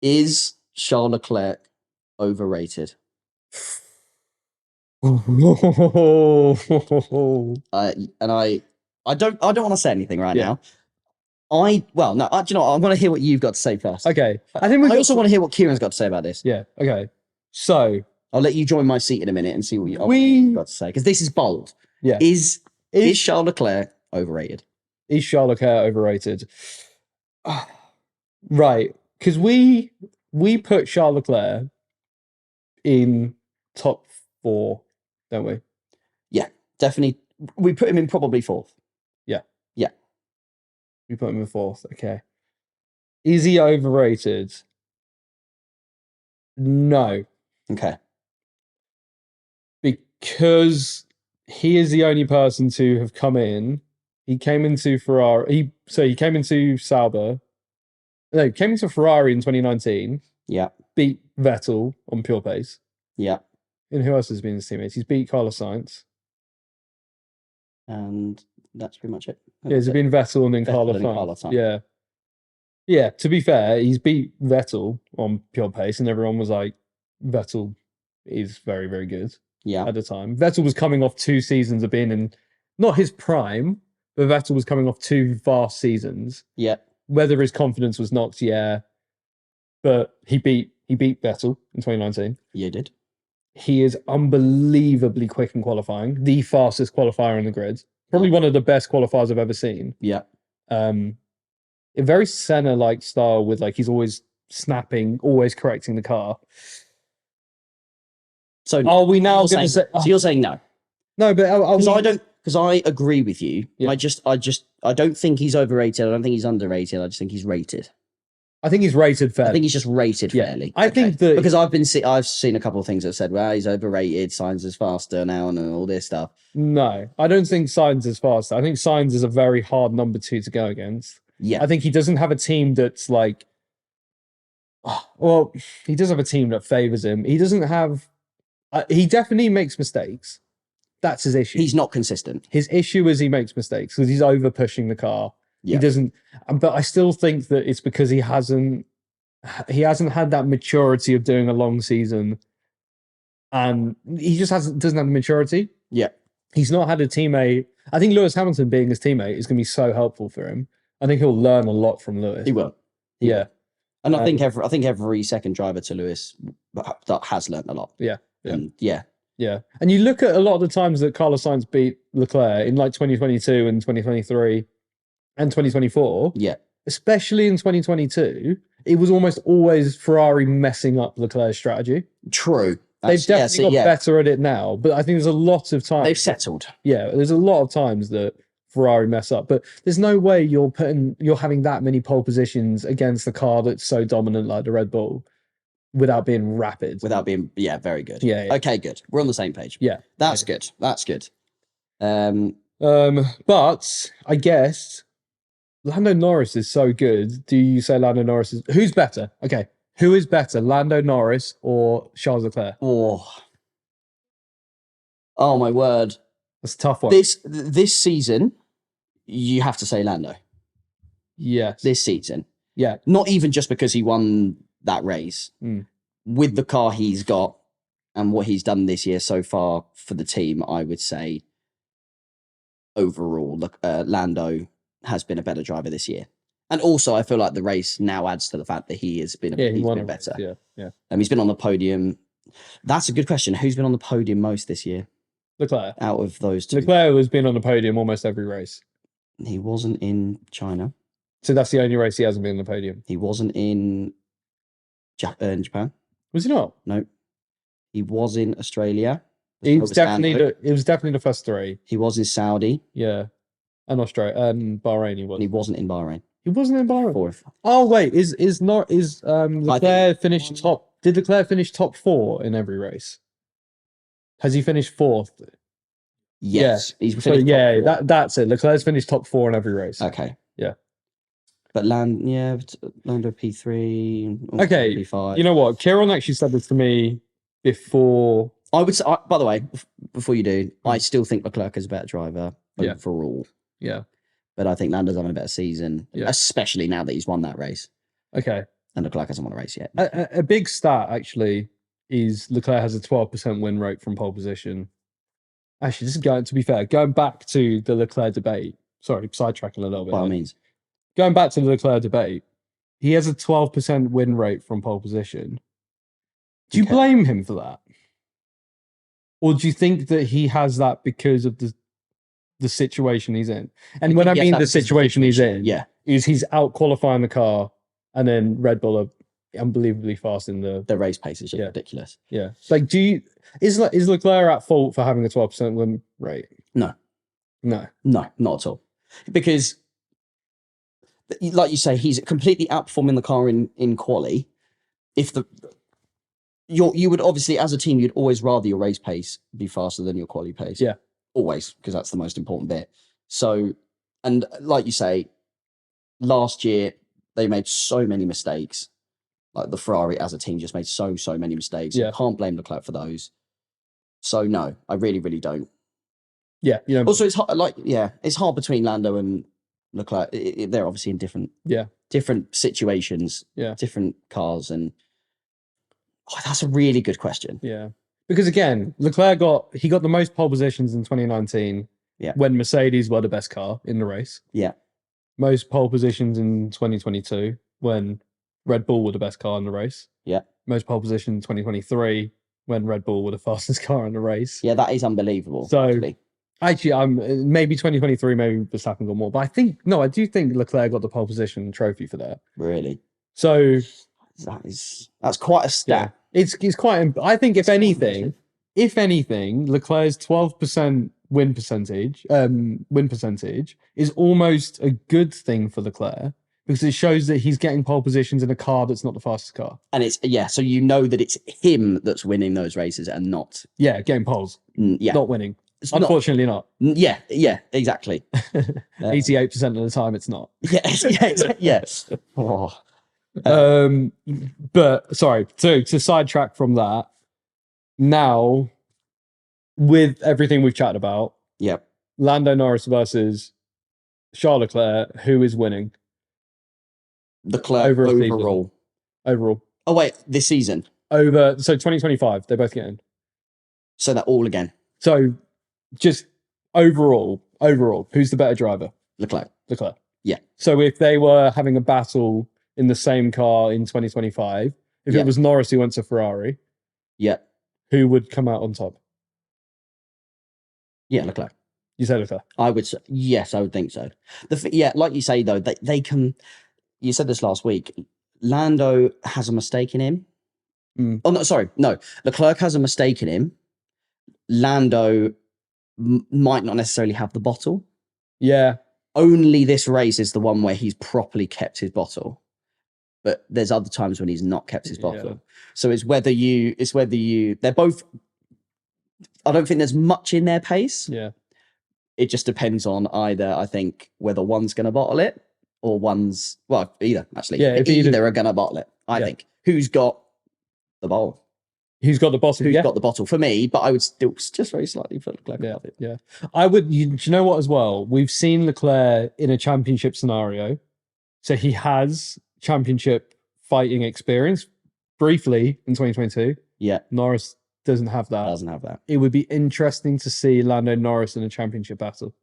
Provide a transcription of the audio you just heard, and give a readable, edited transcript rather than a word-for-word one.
Is Charles Leclerc overrated? I don't want to say anything right now. Do you know what? I want to hear what you've got to say first. Okay. I also want to hear what Kieran's got to say about this. Yeah. Okay. So I'll let you join my seat in a minute and see what you've got to say, because this is bold. Yeah. Is Charles Leclerc overrated? Is Charles Leclerc overrated? Right. Because we put Charles Leclerc in top 4, don't we? Yeah, definitely. We put him in probably 4th. Yeah. Yeah. We put him in 4th. Okay. Is he overrated? No. Okay. Because he is the only person to have come in. He came into Ferrari. He came into Sauber. No, he came into Ferrari in 2019. Yeah. Beat Vettel on pure pace. Yeah. And who else has been his teammates? He's beat Carlos Sainz. And that's pretty much it. Yeah, it's been Vettel and then Carlos Sainz. Yeah. Yeah, to be fair, he's beat Vettel on pure pace, and everyone was like, Vettel is very, very good. Yeah. At the time. Vettel was coming off 2 seasons of being in, not his prime, but Vettel was coming off 2 vast seasons. Yeah. Whether his confidence was knocked, yeah. But he beat Vettel in 2019. Yeah, he did. He is unbelievably quick in qualifying. The fastest qualifier in the grid. Probably one of the best qualifiers I've ever seen. Yeah. A very Senna-like style with he's always snapping, always correcting the car. So are we now going to say? So you're saying no? No, but because I agree with you. Yeah. I don't think he's overrated. I don't think he's underrated. I just think he's rated. I think he's rated fairly. I think he's just rated fairly. I think that because I've seen a couple of things that said, well, he's overrated. Sainz is faster now and all this stuff. No, I don't think Sainz is faster. I think Sainz is a very hard number 2 to go against. Yeah, I think he doesn't have a team that's well, he does have a team that favors him. He doesn't have. He definitely makes mistakes. That's his issue. He's not consistent. His issue is he makes mistakes because he's over pushing the car. Yeah. He doesn't. But I still think that it's because he hasn't had that maturity of doing a long season, and he just doesn't have the maturity. Yeah. He's not had a teammate. I think Lewis Hamilton being his teammate is going to be so helpful for him. I think he'll learn a lot from Lewis. He will. Yeah. And I think every second driver to Lewis that has learned a lot. Yeah. Yeah. Yeah. And you look at a lot of the times that Carlos Sainz beat Leclerc in 2022 and 2023 and 2024. Yeah. Especially in 2022, it was almost always Ferrari messing up Leclerc's strategy. True. They've definitely got better at it now, but I think there's a lot of times they've settled. Yeah, there's a lot of times that Ferrari mess up, but there's no way you're having that many pole positions against a car that's so dominant like the Red Bull without being rapid. Without being, very good. Yeah. Okay, good. We're on the same page. Yeah. That's good. That's good. But I guess Lando Norris is so good. Do you say Lando Norris is... Who's better? Okay. Who is better, Lando Norris or Charles Leclerc? Oh my word. That's a tough one. This season, you have to say Lando. Yes. This season. Yeah. Not even just because he won that race. With the car he's got and what he's done this year so far for the team, I would say overall, Lando has been a better driver this year. And also, I feel like the race now adds to the fact that he has been he's been better. Yeah. He's been on the podium. That's a good question. Who's been on the podium most this year? Leclerc. Out of those two. Leclerc has been on the podium almost every race. He wasn't in China. So that's the only race he hasn't been on the podium. He wasn't in Japan. Was he not? No. He was in Australia. It was definitely the first 3. He was in Saudi. Yeah. And Australia and Bahrain he was. And he wasn't in Bahrain. He wasn't in Bahrain. 4th. Oh wait, Leclerc finished top? Did Leclerc finish top 4 in every race? Has he finished 4th? Yes. Yeah. He's finished that's it. Leclerc's finished top 4 in every race. Okay. Yeah. But Lando P3. Okay. P5. You know what? Kieran actually said this to me before. I would say, by the way, before you do, I still think Leclerc is a better driver overall. Yeah. But I think Lando's having a better season, especially now that he's won that race. Okay. And Leclerc hasn't won a race yet. A big stat, actually, is Leclerc has a 12% win rate from pole position. Actually, this is to be fair, going back to the Leclerc debate, sorry, sidetracking a little bit. By all means. Going back to the Leclerc debate, he has a 12% win rate from pole position. Do you blame him for that? Or do you think that he has that because of the situation he's in? And when I mean the situation he's in, is he's out qualifying the car, and then Red Bull are unbelievably fast in the race pace is just ridiculous. Yeah. Like, is Leclerc at fault for having a 12% win rate? No, not at all. Because, like you say, he's completely outperforming the car in quali. If you would obviously, as a team, you'd always rather your race pace be faster than your quali pace. Yeah, always, because that's the most important bit. So, and like you say, last year they made so many mistakes. Like the Ferrari as a team just made so many mistakes. Yeah. You can't blame Leclerc for those. So no, I really don't. Yeah, Also, it's hard, it's hard between Lando and Leclerc. They're obviously in different situations, different cars, and that's a really good question. Yeah, because again, Leclerc got the most pole positions in 2019. Yeah, when Mercedes were the best car in the race. Yeah, most pole positions in 2022 when Red Bull were the best car in the race. Yeah, most pole position in 2023 when Red Bull were the fastest car in the race. Yeah, that is unbelievable. So actually, I'm maybe 2023, maybe Verstappen got more, but I do think Leclerc got the pole position trophy for that. Really? So that's quite a stat. Yeah. It's quite. I think if anything, Leclerc's 12% win percentage is almost a good thing for Leclerc, because it shows that he's getting pole positions in a car that's not the fastest car. And it's so you know that it's him that's winning those races and not getting poles. Not winning. It's unfortunately not. Yeah, exactly. 88% of the time it's not. Yes. Oh. But sorry, to sidetrack from that, now with everything we've chatted about, Lando Norris versus Charles Leclerc, who is winning? Leclerc overall. Oh wait, this season. So 2025, they both get in. So they're all again. So just overall, who's the better driver? Leclerc. Yeah. So if they were having a battle in the same car in 2025, if it was Norris who went to Ferrari, who would come out on top? Yeah, Leclerc. You say Leclerc? I would say, yes, I would think so. Like you say though, they can. You said this last week. Lando has a mistake in him. Oh no, sorry, no. Leclerc has a mistake in him. Lando might not necessarily have the bottle. Yeah. Only this race is the one where he's properly kept his bottle. But there's other times when he's not kept his bottle. Yeah. So it's whether they're both. I don't think there's much in their pace. Yeah. It just depends on either, I think, whether one's going to bottle it or either, actually. Yeah, either are going to bottle it, I think. Who's got the bottle? Who's got the bottle? Who's got the bottle? For me, but I would still just very slightly put Leclerc above it. Yeah. I would, do you know what as well? We've seen Leclerc in a championship scenario. So he has championship fighting experience briefly in 2022. Yeah. Norris doesn't have that. Doesn't have that. It would be interesting to see Lando Norris in a championship battle.